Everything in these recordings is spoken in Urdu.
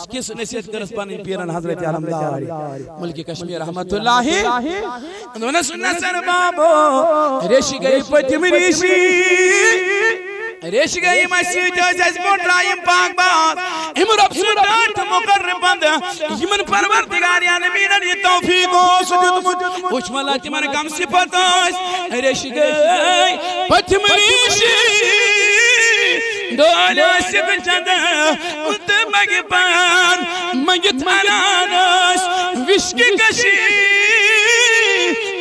کس نصیحت کرس پانی پیرن حضرت علمدار ملک کشمیر رحمت اللہ انہوں سننا سر بابو ریش گئی پتم ریشی ریش گئی مسجد جس بوٹ رائم پاک بات ہم رب سنات مقرب بند یمن پروردگار عالمین یہ توفیق ہو سجد مجد وچ ملا تمن کم صفت ریش گئی پتم ریشی دولا سب جدا ات مگی پان مگت منانس وشکی کشی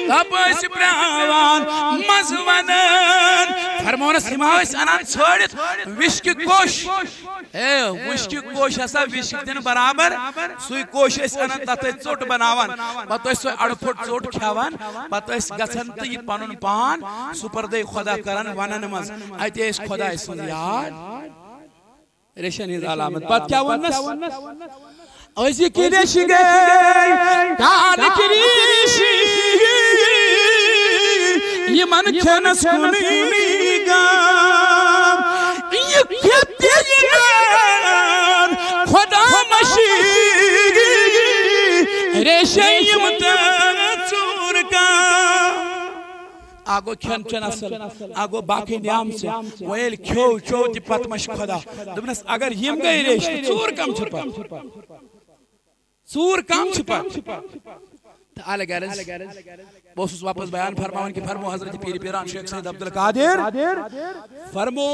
تپس براوان مزونن فرمونس ہماویس انان چھوڑت وشکی کوش وشکی کوش ایسا وشکی دن برابر سوی کوش ایس انان تاتے چوٹ بناوان باتو ایس سوی اڑ پھوٹ چوٹ کھیوان باتو ایس گسن تی پانون پان سپر دے خدا کرن ونن مز ایتی ایس خدا ایس یاد ریشن ہز علامت بات کیا ونس اوزی کی ریشی گئی کان کی ریشی یہ من کھنس کنی گام یہ کھتی جنان خدا مشیر ریشی متا چور کا آگو کھن چن اصل آگو باقی نیام سے ویل کھو چو تی پتمش خدا دبنس اگر یم گئی ریش چور کم چھپا چور کم چھپا آل گرز بوسوس واپس بیان فرماؤن کی فرمو حضرت پیر پیران شیخ سید عبدالقادر فرمو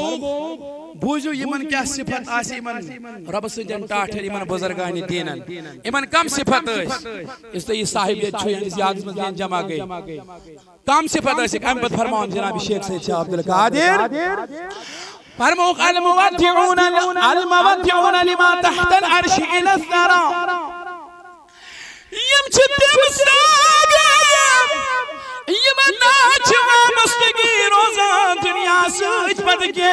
بوجو یمن کیا صفت آسی یمن رب سجن ٹاٹھر یمن بزرگانی دینن یمن کم صفت اس تو یہ صاحبیت چھو یعنی زیادت مزین جمع گئی کم صفت آسی کم بد فرماؤن جناب شیخ سید عبدالقادر فرمو المودعون لما تحت العرش الى الثرى یم چھتے مستاگم یم ناچوا مستگی روزان دنیا سوچ پد کے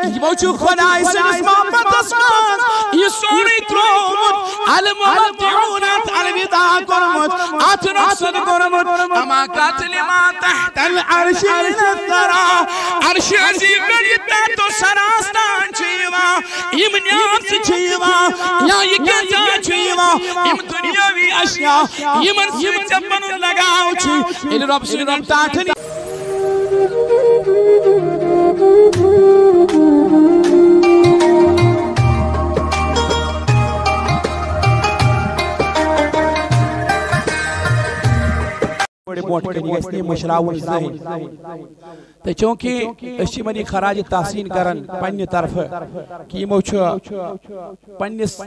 یمو چھو خدای سنس محمد اسمان یہ سونی ترومت المودعونت الوداع کرمت اترقصد کرمت اما قاتل ما تحت العرش الثرى عرش عظیم ولیتنا تو سراستان چھیوا یم نیام سے چھیوا یا یہ کیسا چھیوا یم دنیاوی اشیاء یمن سوچ پنن لگاو چھی ان رب سنن تاٹھنی بڑے بوٹ کرنی گا اس نے مشراؤن ذہن تو چونکہ اسی منی خراج تحسین کرن پنی طرف کی موچو پنیس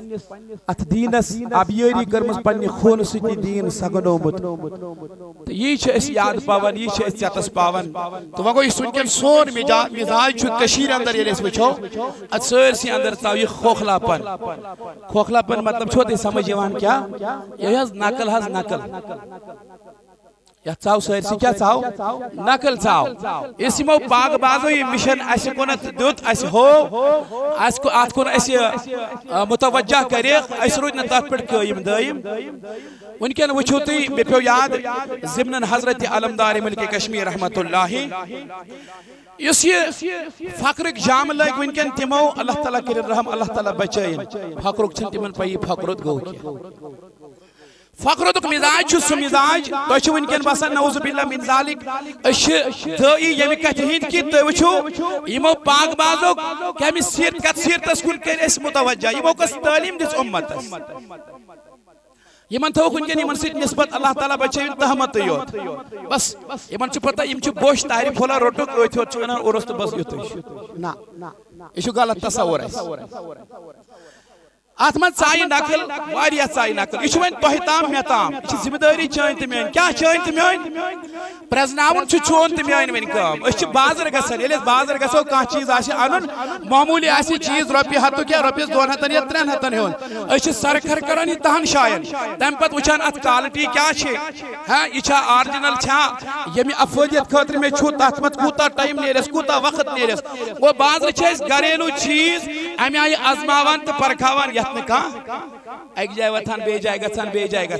ات دینس ابیاری کرمس پنی خون ستی دین سگنو مت تو یہ چھے اس یاد پاون یہ چھے اس چتس پاون تو وگو یہ سنکن سون مزاج چھو کشیر اندر یہ لیس وچھو ات سر سی اندر تاو یہ خوخلا پن مطلب چھوٹے سمجھ جوان کیا یہ ہز نقل یا چاو سر سی کیا چاو نقل چاو اسی مو پاک بازو یہ مشن ایسی کنت دوت ایسی ہو ایسی کو آت کن ایسی متوجہ کرے ایسی روی نتاک پڑھ قائم دائم ان کے نوچوتی بے پیو یاد ضمن حضرت علمدار ملک کشمیر رحمت اللہ اس یہ فقرک جام لگ ان کے تیمو اللہ تعالیٰ کرے رحم اللہ تعالیٰ بچائیں فقرک چھن تیمن پائی فقرت گو کیا فقرتک مزاج چھو سو مزاج تو چھو انکین باسن نعوذ باللہ من ذالک دائی یمی کہتہین کی تو چھو یمو پاک بازو کہمی سیرت کت سیرت اسکول کر اس متوجہ یمو کس تعلیم دس امت اس یمن تھوک انکین یمن سیت نسبت اللہ تعالیٰ بچے تحمت یوت بس یمن چھو پتہ یم چھو بوش تعریف ہولا روٹک اویت ہوت چھو انہا ارست بس یوت نا ایشو غلط تصور ہے آتمت چائی نقل واریا چائی نقل یہ وین تہتام میتام یہ ذمہ داری چین تو میان کیا چین تو میان پرزناون چون تو میان وین کام اس بازر گسن یل بازر گسو کان چیز آسی انن معمولی ایسی چیز روپی ہتو کیا روپیس 2 ہتن یا 3 ہتن ہون اس سرکھر کران یہ تہن شاین تم پت وچان ات کوالٹی کیا چھ ہاں یہ چھا آرجنل چھا یمی افادیت خاطر میں چھو تحمت کوتا ٹائم نیرس کوتا وقت نیرس وہ بازر چھ گھریلو چیز امی آئی ازماوان تو پرکھاوان ایک جائے وطن بے جائے گا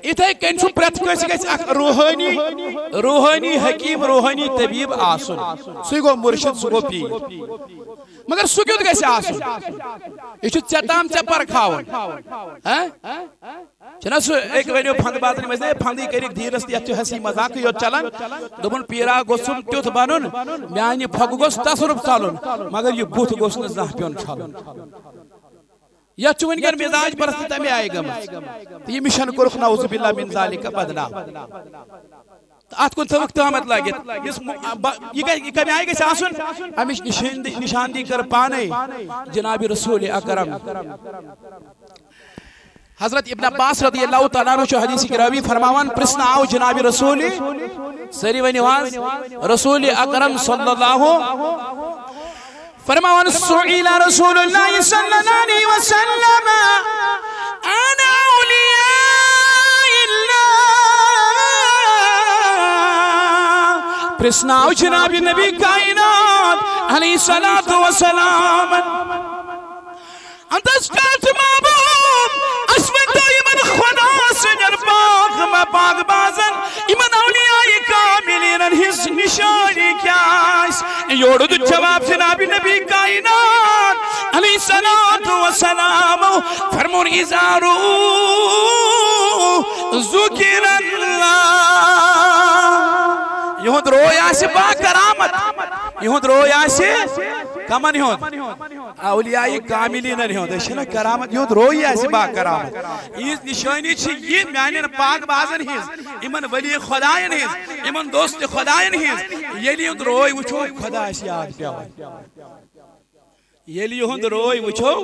اتھے کن چھ پرت کس گژھِ اکھ روحانی حکیم روحانی طبیب آسن سُے گو مرشد سُہ گو پیر مگر سُہ کیُتھ گژھِ آسن یہ چھُ ژےٚ تام ژےٚ پرکھاوُن چھُنا سُہ أکۍ ؤنِو پھنٛدٕ بازرٕ منٛز پھنٛدٕے کٔرِکھ دیٖرس تہِ یتھ چھُ ہسی مذاقٕے یوت چلان دوٚپُن پیٖرا گوٚژھُم تیُتھ بنُن میانہِ پھۄگہٕ گوٚژھ تصرُف ژلُن مگر یہِ بُتھ گوٚژھ نہٕ زانٛہہ پیوٚن چھلُن یتھ چھُ وٕنکٮ۪ن مزاج پرست تمہِ آیہِ گٔمٕژ تہٕ یہِ مِشن کوٚرُکھ نعوذ باللہ من ذالِکَ بدنام ات کن تھوک تہمت لگت یہ کمی آئی گژھِ آسن امچ نشاندی کر پانے جناب رسول اکرم حضرت ابن عباس رضی اللہ تعالیٰ عنہ چھ حدیث راوی فرماوان پرسن آو جناب رسول سری ونیواز رسول اکرم صلی اللہ فرماوان سئل رسول اللہ صلی اللہ علیہ وسلم عن اولیاء اللہ پرسناو جناب نبی کائنات علیہ الصلوۃ والسلام انتس کات محبوب اسمن تو ایمن خدا سنر پاک ما پاک بازن ایمن اولیاء کاملین ہز نشانی کیاس یورد جواب جناب نبی کائنات علیہ الصلوۃ والسلام فرمون ازارو ذکر اللہ یہود روی آسی با کرامت یہود روی آسی کمن یہود اولیاء کاملین یہود اشنا کرامت یہود روی آسی با کرامت یہ نشانی چھ یہ میانین پاک بازن ہیز ایمن ولی خدایین ہیز ایمن دوست خدایین ہیز یلی یہود روی وچھو خدا اسی یاد پیاوئی یلی یہود روی وچھو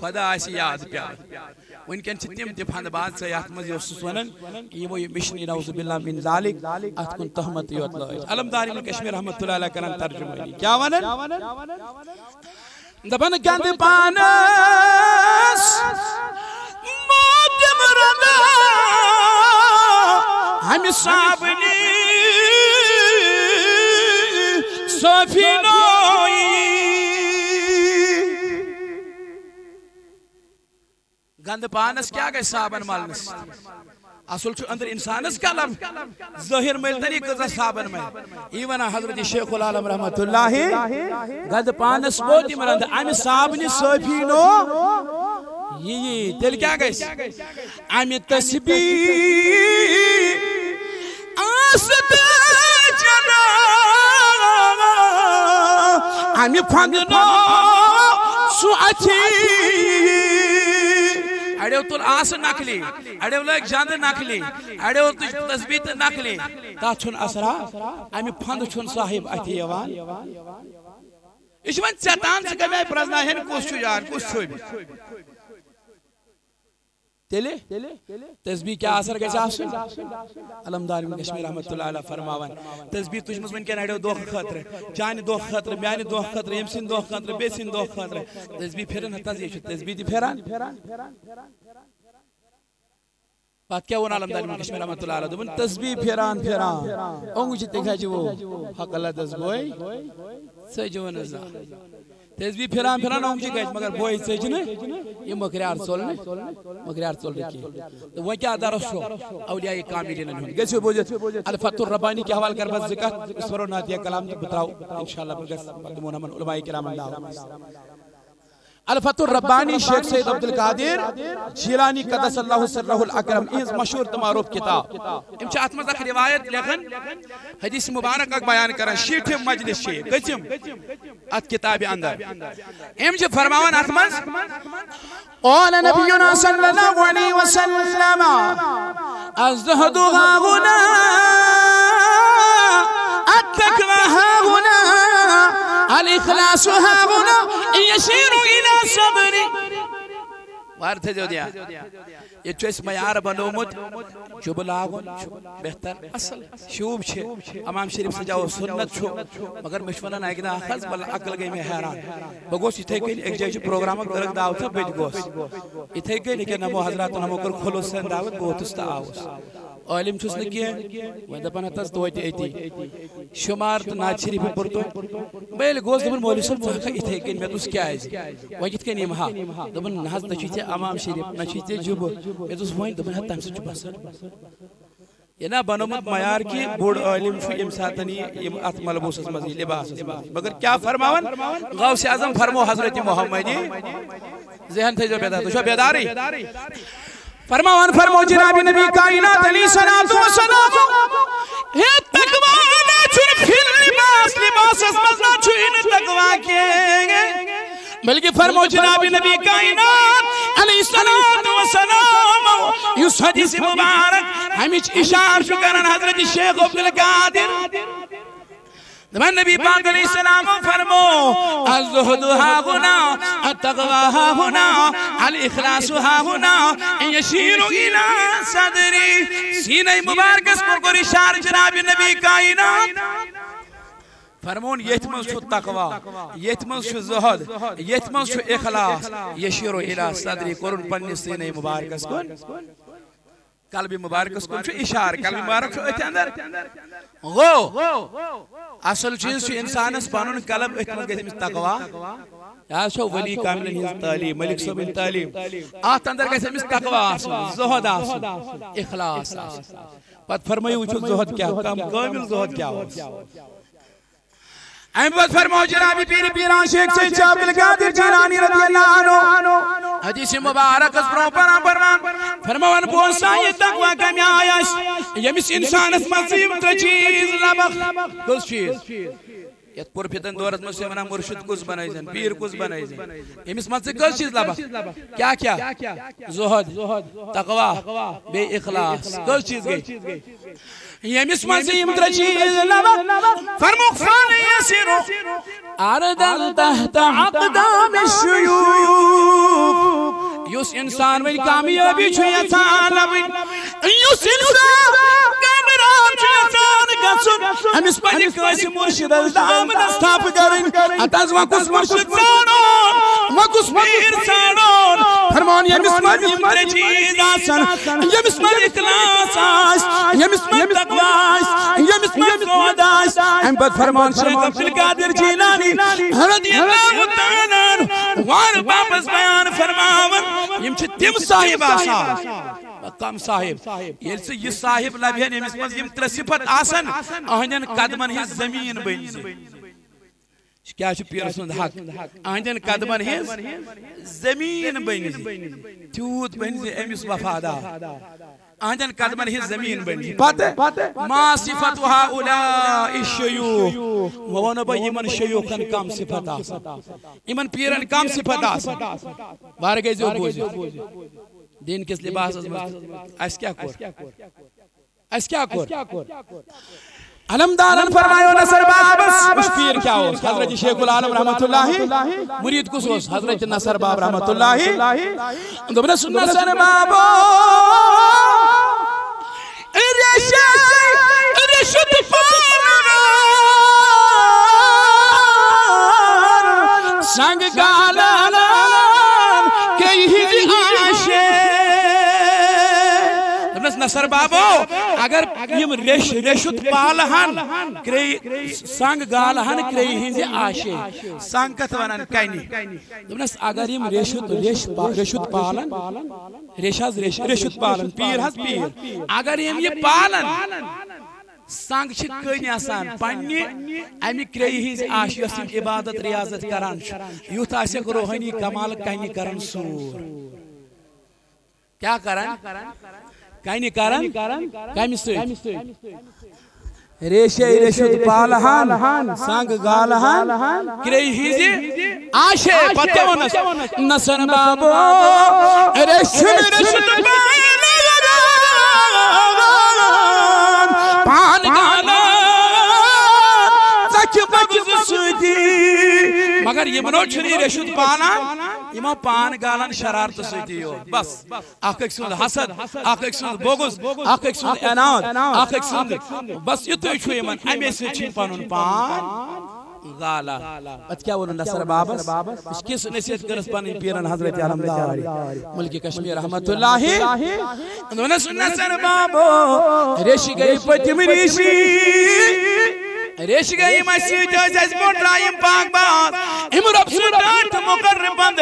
خدا اسی یاد پیاوئی ونکن چھ تم تہ پھند باز سے یت مز یوسس ونن یہ وہ مشنی نعوذ باللہ من ذالک ات کن تہمت یوت لائج علمداری من کشمیر رحمت اللہ علیہ کرن ترجمہ کیا ونن دبن گند پانس موت مردا ہم صابنی سفینوئی گند پانس کیا گئے صابن مالنس اصل چھو اندر انسانس کلم ظاہر ملتنی کزا صابن میں ایوانا حضرت شیخ العالم رحمت اللہ گند پانس بوتی مرند امی صابنی صفینو یہ تل کیا گئے امی تسبیح آست جنا امی پھنگنو سوچی اڑیو تل آس نکلی اڑیو لگ جاند نکلی اڑیو تسبیح نکلی تا چھن اسرا امی پھند چھن صاحب اتھی یوان اس من چتان سے کمی پرزنا ہن کس چھو یار کس چھو تیلے تسبیح کیا اثر گئے آسن علمداری من کشمیر رحمت اللہ علیہ فرماوان تسبیح تجھ مزمن کیا نڑیو دوخ خطر جانی دوخ خطر میانی دوخ خطر امسین دوخ خطر بیسین دوخ خطر تسبیح پھرن حتی زیشو تسبیح دی پھران بات کیا ہونا علمداری من کشمیر رحمت اللہ علیہ دو من تسبیح پھران اونگو چی تکھا چی وہ حق اللہ دسگوئی سجو نزا تسبیح پھران اونگو چی کہا مگر بوئی سجنے یہ مکریار چول رکی تو وہ کیا درس شو اولیاء کاملین انہوں گیسے بوجھت الفتح الربانی کی حوال کر بس ذکر اس پر ناتیہ کلام بتراؤ انشاءاللہ بلگس مقدمون من علماء کرام اللہ الفتح الربانی شیخ سید عبدالقادر جیلانی قدس اللہ سرہ الاکرم اس مشہور تماروف کتاب امچہ اتمز اک روایت لیکن حدیث مبارک اک بیان کرن شیٹ مجلس شیخ قسم ات کتاب اندر امچہ فرماوان اتمز قال نبینا صلی اللہ علیہ وسلم الزہد غاغنا التقوى هاهنا الإخلاص هاهنا يشير إلى صبري وارد جو دیا یہ چو اس معیار بنومت جو بلاغن بہتر اصل شوب چھے امام شریف سے جاؤ سنت چھو مگر مشونن آئے گنا خز بل عقل گئی میں حیران بگوش اتھے گئی ایک جائے پروگرام درگ داو تھا بیج گوش اتھے گئی لیکن نمو حضرات نمو کر کھلو سن داوت بہت استا آوس عالم چھس نکی وہ دپن ہتس تویت ایتی شمار تو ناد شریف پرتو بیل گوز دپن مولوی صاحب ژٕ ہکھا اتھے کن مے دوس کیا وہ کت کن یم ہا دپن نہ حظ نہ چھی ژےٚ امام شریف نہ چھی ژےٚ جُبہٕ مے دوس وۄنۍ دپن ہا تمہِ سۭتۍ چھُ بسر یہ نا بنومت معیار کی بوڑ عالم چھُ یم ساتن یم ات ملبوسس مز لباس مگر کیا فرماون غوث اعظم فرمو حضرت محمدی ذہن تھے جو بیدار تو چھو بیداری فرمو جناب نبی کائنات علیہ الصلوۃ والسلام ہے تقوی نہ چھن پھر لباس مز نہ چھن تقوی کے بلکہ فرمو جناب نبی کائنات علیہ الصلوۃ والسلام یس حدیث مبارک ہمچ اشار چھو کرن حضرت شیخ عبدالقادر دمان نبی پاک علیہ السلام فرمو الزہد ہا ہونا التقوی ہا ہونا الاخلاص ہا ہونا یشیر الى صدری سینہ مبارکس پر اشار جناب نبی کائنات فرمون یتمن چھو تقوی یتمن چھو زہد یتمن چھو اخلاص یشیر الى صدری قرن پنی سینہ مبارکس کن قلب مبارکس کن چھو اشار قلب مبارک چھو اتھ اندر غو اصل چیز چھو انسانس پانون قلب اتمن گئی تقوی یا چھو ولی کاملن ہز تعلیم ملک صبح تعلیم آت اندر گئی تقوی آسن زہد آسن اخلاص آسن پت فرمائی وچھو زہد کیا کامل زہد کیا ہو احمد فرمو جنابی پیران شیخ سید شاہ عبدالقادر جیلانی رضی اللہ عنہ حدیث مبارک اس فرمان فرمان پوسا یہ تقوی کمی آیاش یمیس انسان اس مصیب ترچیز لبخ کس چیز یت پر پھتن دورت مسئلہ منا مرشد کس بنائیزن پیر کس بنائیزن یمیس مصیب کس چیز لبخ کیا زہد تقوی بے اخلاص کس چیز گئی یمیس مصیب ترچیز لبخ فرمو خان یسیرو اردن تحت اقدام الشیوخ یس انسان وی کامیابی چھو یتان لبن یس انسان کامران چھو یتان گسن امیس پانی کسی مرشد الدام دستاپ کرن اتاز وکس مرشد زانون وکس پیر زانون فرمان یمیس مصیب ترچیز آسن یمیس مصیب اخلاص آس یمیس مصیب تقوی آس یمیس مصیب زہد آس ام بد فرمان شیخ عبدالقادر جیلانی رضی اللہ تعالیٰ وار واپس بیان فرماون یم چھ تم صاحب آسان کم صاحب یہ سے یہ صاحب لبین یمیس مز یم تر صفت آسن آہنین قدمن ہی زمین بنزی کیا چھ پیر سند حق آہنین قدمن ہی زمین بنزی تیوت بنزی امیس وفادار آنجن قدمن ہی زمین بنی ما صفت هؤلاء الشیوخ وونبا یمن شیوخن کم صفت آسا یمن پیرن کم صفت آسا بارگئی زیو بوزی دین کس لباس اس کیا کور علمدارن فرمائیو نصر باب اس پیر کیا ہو حضرت شیخ العالم رحمت اللہ مرید کس ہو حضرت نصر باب رحمت اللہ دبنس نصر باب رشد پالان سنگ گالان کئی ہی آشے نصر بابو اگر یم رشد پالہن سنگ گالہن کئی ہی آشے سنگ کت ونن کینی اگر یم رشد پالن رشد پالن پیر حس پیر اگر یم یہ پالن سنگ چھ کن آسان پنی امی کری ہز آش یس عبادت ریاضت کران یوت آسک روحانی کمال کینی کرن سور کیا کرن کینی کرن کمی سوچ ریشے رشد پالہن سنگ گالہن کری ہز آشے پتے ونس نصر بابو رشد پالہن پان گالہن زچ بگز سودی مگر یمنو چھنی رشد پالان یمو پان گالن شرارت سودی ہو بس اخ ایک سند حسد اخ ایک سند بغض اخ ایک سند اناد اخ ایک سند بس یتوی چھو یمن امی سے چھن پانون پان غالا ات کیا ونو نصر بابس اس کس نصیحت کرس پانی پیرن حضرت علم داری ملک کشمیر رحمت اللہ دونس نصر بابو ریش گئی پتم ریشی ریش گئی مسجد جز بوٹرائیم پاک باز ام رب سدات مقرب بند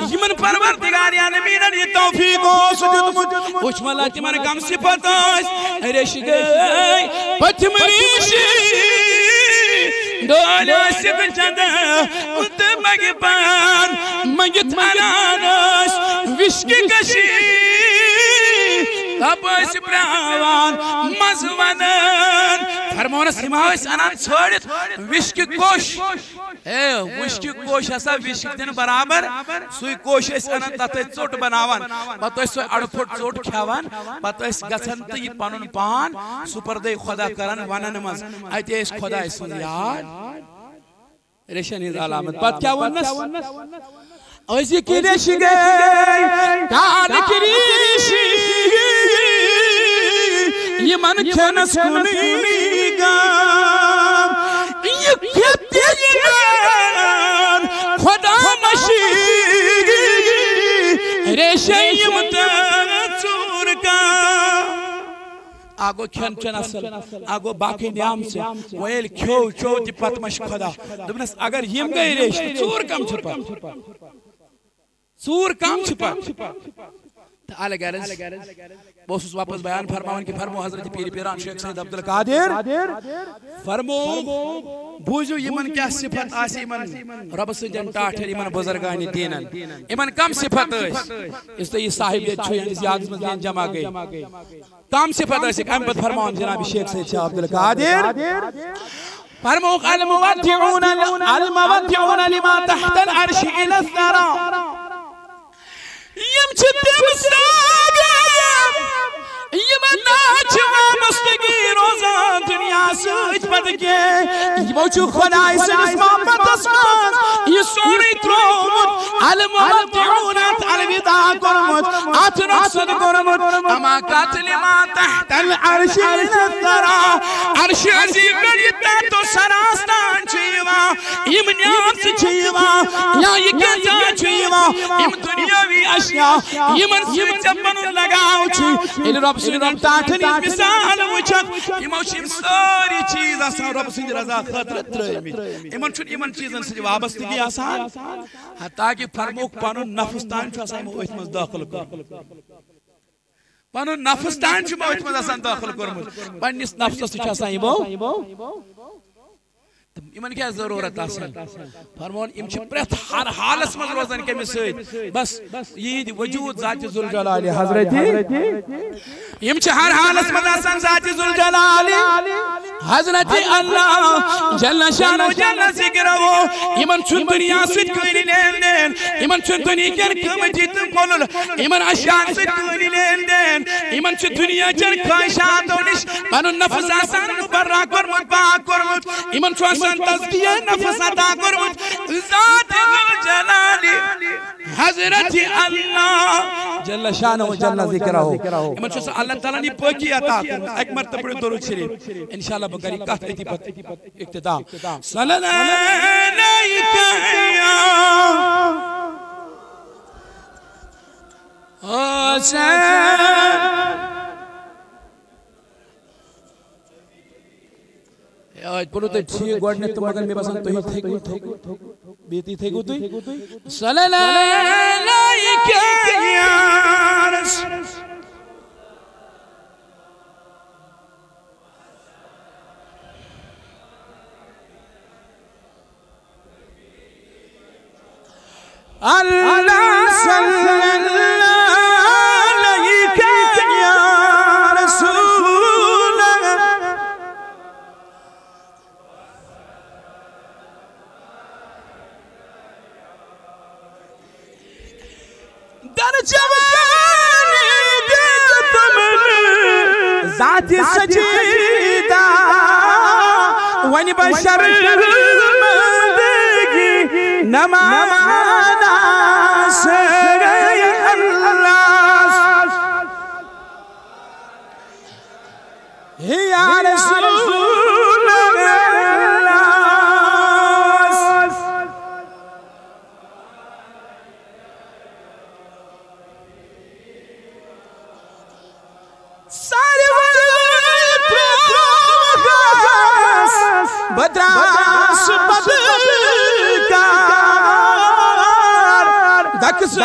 یمن پروردگار یا نبینا یہ توفیق و سجود وچ ملا تمن کم صفت ریش گئی پتم ریشی دولا سب چند ات مگی پان مگت انانس وشکی کشی تپس براوان مزونن فرمونس ہماویس انان چھوڑت وشکی کوش وشکی کوش ایسا وشک دن برابر سوی کوش ایس انان تاتے چوٹ بناوان باتو ایس سوی اڑپوٹ چوٹ کھاوان باتو ایس گسن تی پانون پان سپر دے خدا کرن ونن مز ایتی ایس خدا ایس یاد ریشن ہز علامت بات کیا ونس اوزی کی ریش گئی کان کی ریشی یہ من کھنس کنی گام یہ کھتی نان خدا مشی ریشیم تنچور کا آگو کھن چن اصل آگو باقی نیام سے ویل کھو تی پتمش خدا دبنس اگر یم گئی ریش چور کم چھپا چور کم چھپا آلہ گرز بوسوس واپس بیان فرماون کی فرمو حضرت پیر پیران شیخ سید عبدالقادر فرمو بوجو یمن کیا صفت آسی یمن رب سجن ٹاٹھر یمن بزرگانی دینن یمن کم صفت اس تو یہ صاحبیت چھو یعنی زیادہ مزین جمع گئی کم صفت آسی احمد فرماون جناب شیخ سید عبدالقادر فرمو المودعون لما تحت العرش الى الثرى یم چھ تم ساگم یمن ناچوا مستگی روزان دنیا سوچ پد کے یمو چھ خدای سنس محمد اسمان یہ سونی ترومت المودعونت الوداع کرمت اتنقصد کرمت اما قاتل ما تحت العرش الثرى عرش عظیم گلیتا تو سراستان چھیوا یم نیاز چھیوا یا یہ کتا چھیوا یم دنیاوی اشیاء یمن سوچ پنن لگاو چھ ایل رب سیدن تاٹھنی مثال وچھت یمو چھ ساری چیز آسان رب سید رضا خطر ترمی یمن چھن یمن چیزن سے وابستگی آسان حتیٰ کہ فرموک پانون نفستان چھو آسان یمو اتمز داخل کر پانون نفستان چھو یمو اتمز آسان داخل کرمز پانیس نفس چھو آسان یمو یمن کیا ضرورت آسان فرمون یم چھ پرت ہر حالس مز روزن کمی سید بس یہ وجود ذات ذوالجلال حضرت یم چھ ہر حالس مز آسان ذات ذوالجلال حضرت اللہ جل شان و جل ذکر ہو یمن چھ دنیا سید کوئی لین دین یمن چھ دنیا کن کم جیت مولل یمن اشیان سید کوئی لین دین یمن چھ دنیا چن خواہشات و نش پنو نفس آسان مبرہ کرمت پاک کرمت یمن چھ آسان تزکیہ نفس عطا کرمت ذات ذوالجلال حضرت اللہ جل شان و جل ذکرہ ہو امن چھو اللہ تعالیٰ نے پاکی عطا کرمت ایک مرتبہ درود شریف انشاءاللہ بکری کہت ایتی پت اقتدام صلی اللہ علیکہ یا حسین آج پڑھو تو ٹھیک گوڑنے تو مگر میں بسان تو ہی تھے گو بیتی تھے گو تو صلی اللہ علیکہ یا رسول اللہ صلی اللہ علیکہ یا رسول در جوانی دیتا من ذات سجیدہ ونی بشر مندگی نمانا سرے اللہ یا رسول اللہ بدراس بدکار دکس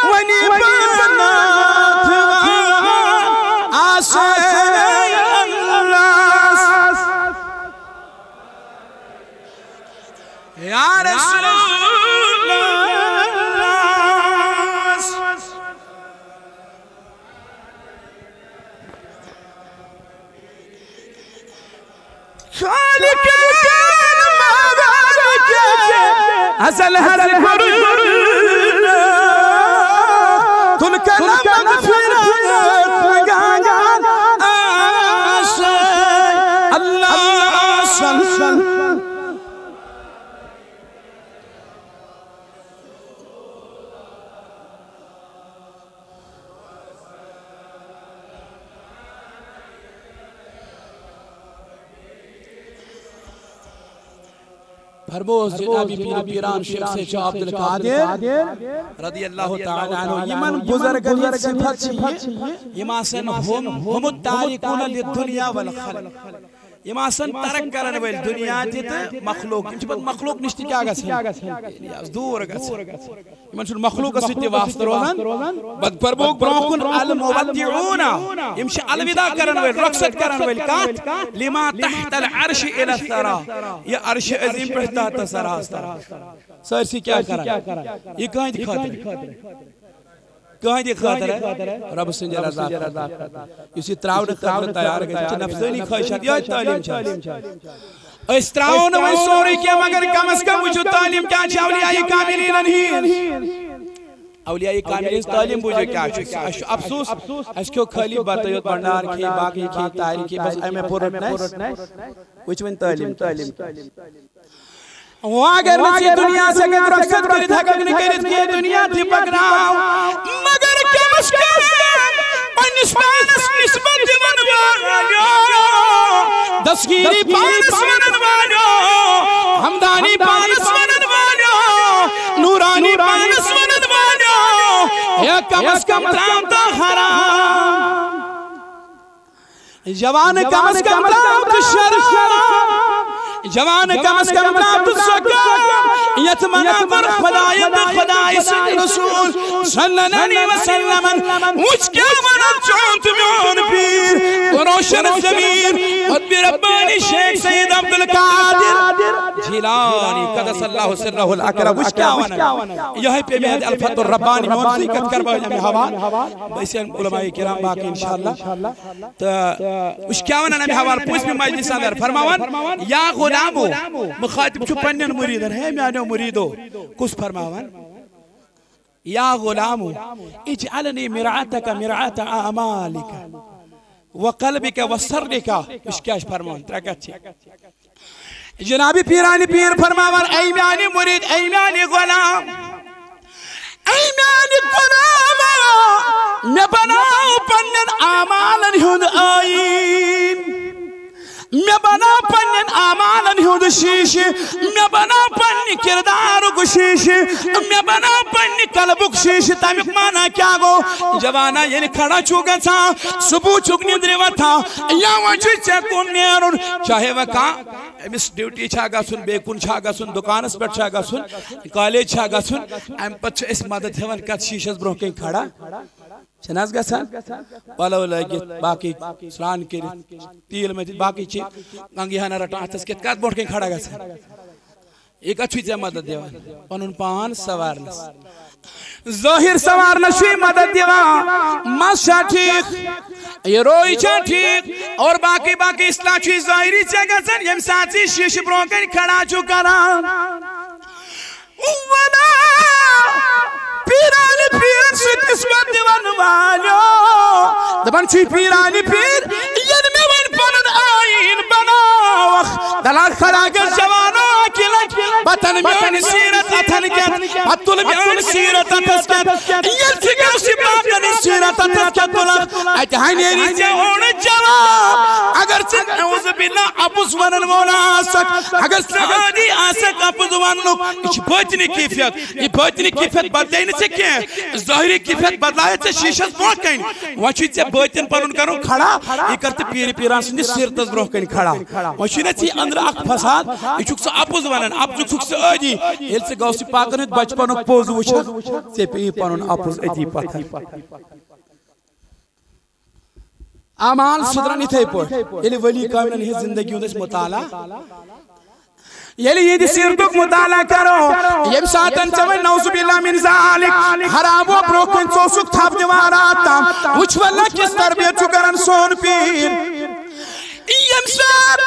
ونی بنات آسے اللہ یا رسول خالق المغارب ازل هر قرن تلك المغفرة مغاغان آسي الله صل فرموز جنابی پیران شیخ سے شاہ عبدالقادر رضی اللہ تعالی عنہ یمن بزرگنی صفت چیئے یماسن ہم التارکون للدنیا والخلق یماسن ترک کرن ویل دنیا تیتا مخلوق مخلوق نشتی کیا گا سن دور گا سن یمن مخلوق سیتی واسطہ روزن بد پربوک برانکن المودعون یمشی الوداع کرن ویل رخصت کرن ویل کات لما تحت العرش الى الثرا یہ عرش عظیم پہتا تسرا سرسی کیا کرن یہ کہیں دکھاتے کہیں دی خاطر ہے رب سنجھے رضا اسی تراؤن قبل تیار گئے نفسانی خواہشات یا تعلیم چاہتے اس تراؤن میں سوری کیا مگر کم از کم وجود تعلیم کیا چھے اولیاء کاملین نہیں اولیاء کاملین تعلیم بوجھے کیا چھے افسوس اس کیوں خالی باتیوت بندار کی باقی کی تاریخ کی بس ایمیں پورٹ نیس وچوین تعلیم اگر نسی دنیا سے اگر رخصت کرید حقق نکرید کی دنیا تھی پکراؤ مگر کم از کم پنیس پانس نسبت دیون والیو دسگیری پانس ونن والیو حمدانی پانس ونن والیو نورانی پانس ونن والیو یا کم از کم ترام تا حرام جوان کم از کم ترام تا شرام جوان کم از کم ترام تا سکام یتمنا کر خدایت خدای سن رسول صلی اللہ علیہ وسلم مجھ کیا منن چونت میون پیر روشن زمین خود ربانی شیخ سید عبدالقادر جیلانی قدس اللہ سرہ الاکرم مجھ کیا منن یہی پہ مہد الفت الربانی میں ذکر کر بائی ہمیں حوال بیسے علماء کرام باقی انشاءاللہ مجھ کیا منن ہمیں حوال پوچھ میں مجلس اندر فرماوان یا غلامو مخاطب چھو پنن مریدن ہے میانو مریدو کس فرماوان یا غلامو اجعلنی مرعاتک مرعات اعمالک وقلبک وسرک اس کیا فرماوان ترکت چھے جنابی پیرانی پیر فرماوان اے میانی مرید اے میانی غلام اے میانی غلام میں بناو پنن اعمالن ہند آئین میں بنا پنن آمالن ہود شیش میں بنا پن کردار کو شیش میں بنا پن قلبک شیش تامیک مانا کیا گو جوانا یعنی کھڑا چوگا تھا صبح چکنی دریوہ تھا یا وجہ چکن نیرون چاہے وکا امس ڈیوٹی چھاگا سن بیکن چھاگا سن دکانس پر چھاگا سن کالج چھاگا سن ام پچھ اس مدد ہون کت شیشت برو کے کھڑا چھناز گا سن پالو لگت باقی سران کے تیل میں باقی چی گنگی ہانا رٹا آتس کت کت بوٹ کے کھڑا گا سن ایک اچھی چیز مدد دیوان پنن پان سوارنس ظاہر سوارنشوی مدد دیوان مسا ٹھیک یہ روئی چھا ٹھیک اور باقی اصلاح چھوی ظاہری چاگا سن یم ساتھی شیش برونکن کھڑا چکا رہا وَلَا پیرانی پیر سے قسمت دیوان والیو دبن چی پیرانی پیر ید میں ون پنن آئین بناوخ دلال خدا کر جوانا کلک بطن میان سیرت اتن کت بطل میان سیرت اتس کت ید فکر سی بابن سیرت اتس کت بلک اتحانی ریزے ہونے جواب اگر چن اعوذ باللہ اپس ونن مولا آسک اگر سادی آسک اپس وننو یہ باطنی کیفیت یہ باطنی کیفیت بدلائیں سے کیا ہے ظاہری کیفیت بدلائیں سے شیشت بہت کہیں وچی سے باطن پرن کروں کھڑا یہ کرتے پیری پیران سنی سیرتز بروہ کہیں کھڑا وچی نے تھی اندر اک فساد یہ چک سے اپس ونن اب چک سے آجی یہ سے گوسی پاکنت بچپنو پوز وچھا سے پی پرن اپس ادی پتھر اعمال صدران اتھے پر یلی ولی کاملن ہی زندگی اندس مطالعہ یلی یہ سیرتک مطالعہ کرو یم ساتن چوئے نوز باللہ من ذالک حرام و بروکن سوسک تھاپ دیواراتا وچھ واللہ کس تربیت چکرن سون پیر یم سات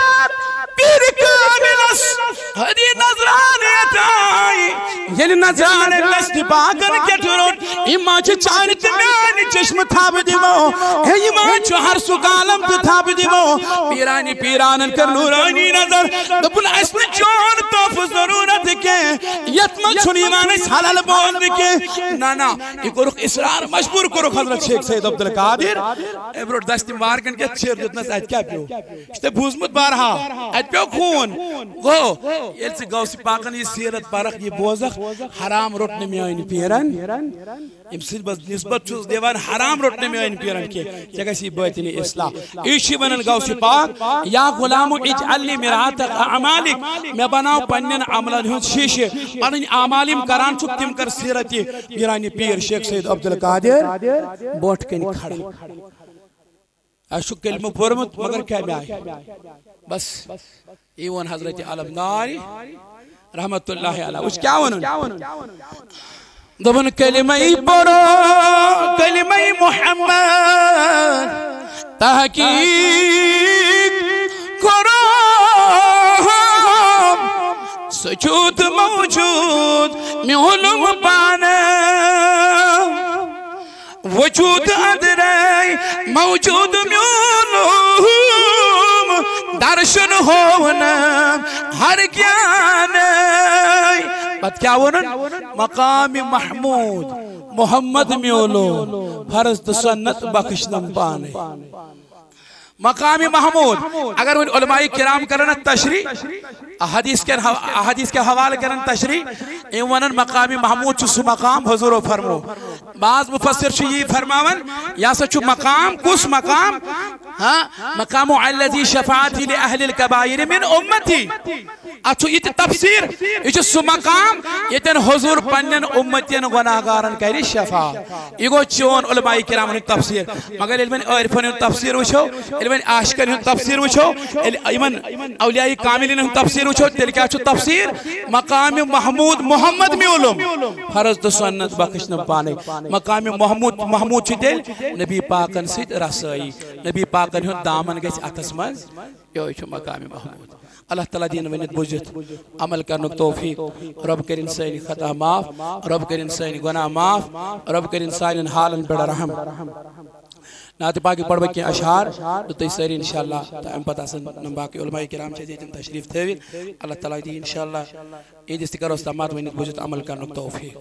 پیر کاملس ہدی نظرانیت آئی یلی نظرانے لستی باغن کے جرون ایمان چھ چانت میانی چشم تھاب دیمو ایمان چھ ہر سکالم تھاب دیمو پیرانی پیرانن کر نورانی نظر دبن اسن چون توف ضرورت کے یتمل چھن ایمان اس حلال بوند کے نانا یہ کرخ اسرار مجبور کرخ حضرت شیخ سید عبدالقادر ایبرو دستی مارکن کے چیر جتنا سایت کیا پیو اشتے بھوزمت بارہا ایت پیو خون گو یہ سے گوسی پاکن یہ سیرت پارک یہ بوزخ حرام روٹنے میں آئین پیرن امسید بس نسبت چوز دیوان حرام روٹنے میں آئین پیرن کے جگہ سی باطنی اصلاح ایشی بنن گوسی پاک یا غلامو اجعلی مراتق اعمالک میں بناو پنین عملان ہون شیشے پنین اعمالیم کران چک تم کر سیرتی پیرانی پیر شیخ سید عبدالقادر بوٹ کن کھڑا اشو کلمہ پرمت مگر کیا میں آئی بس ایوان حضرت علم ناری رحمت اللہ علیہ وچ کیا ونن دبن کلمہ پرو کلمہ محمد تحقیق کرو سجود موجود میولم پانا وجود ادرائی موجود میولم درشن ہونا ہر گیان بات کیا ونن مقام محمود محمد میولو فرض سنت بخشنم پانے مقام محمود اگر ان علماء کرام کرنا تشریح حدیث کے حوالے کرنا تشریح ایوانن مقام محمود چو سو مقام حضور و فرمو بعض مفسر چو یہ فرماون یا سا چو مقام کس مقام مقام الذی شفاعتی لأہل الکبائر من امتی اچھو یہ تفسیر یہ چو سو مقام یہ تن حضور پنن امتین گناہگارن کہری شفاع یہ گو چون علماء کرام نے تفسیر مگر علماء عرفان تفسیر وچھو علماء عاشقان تفسیر وچھو ایمن اولیاء کاملین تفسیر وچھو تل کیا چھو تفسیر مقام محمود محمد میں علم فرض تو سنت بخشن پانے مقام محمود چھو تل نبی پاکن سید رسائی نبی پاکن ہون دامن گیس اتسمز یہ چھو مقام محمود اللہ تعالیٰ دین ونیت بجت عمل کرنک توفیق رب کرن سائن خطا معاف رب کرن سائن گناہ معاف رب کرن سائن حالن بڑا رحم نعت پاکی پڑھ بکی اشعار تو تی ساری انشاءاللہ تا ام پتا سن نمباکی علماء کرام چیزی تم تشریف تھویل اللہ تعالیٰ دی انشاءاللہ یہ جس تکر استعمال ونیت بجت عمل کرنک توفیق